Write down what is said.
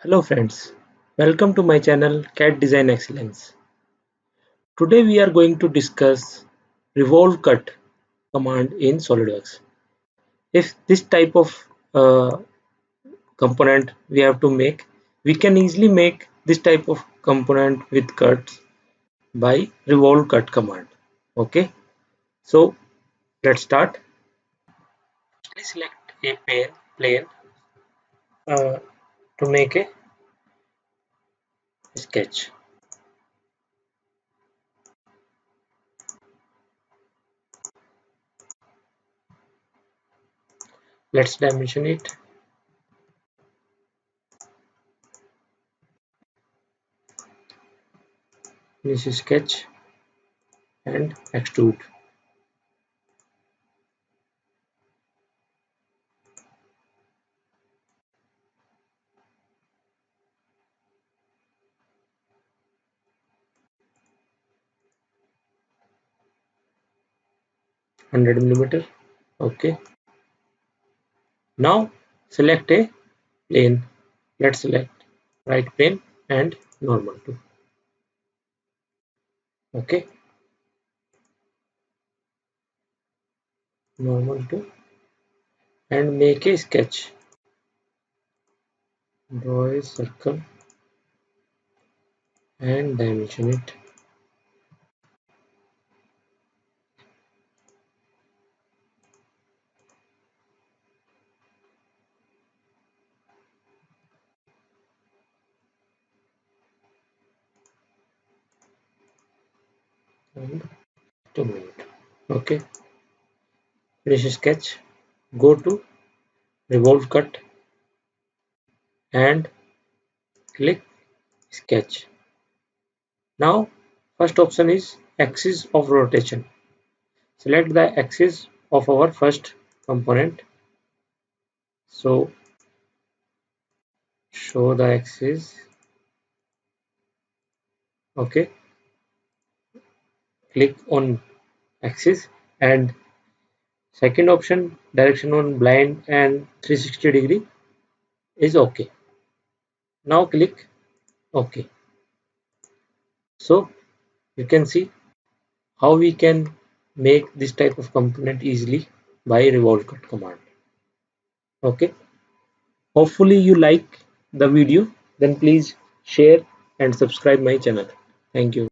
Hello friends, welcome to my channel CAD Design Excellence. Today we are going to discuss revolve cut command in SolidWorks. If this type of component we have to make, we can easily make this type of component with cuts by revolve cut command. Okay, so let's start. Please select a plane uh, to make a sketch. Let's dimension it. Finish sketch and extrude. $100mm. Okay, now select a plane. Let's select right plane and normal too. Okay, normal too, and make a sketch. Draw a circle and dimension it. And 2 minutes. Okay, finish sketch. Go to revolve cut and click sketch. Now first option is axis of rotation. Select the axis of our first component. So show the axis. Okay, click on axis, and second option direction on blind and 360 degree is okay. Now click OK. So you can see how we can make this type of component easily by revolve cut command. Okay, hopefully you like the video, then please share and subscribe my channel. Thank you.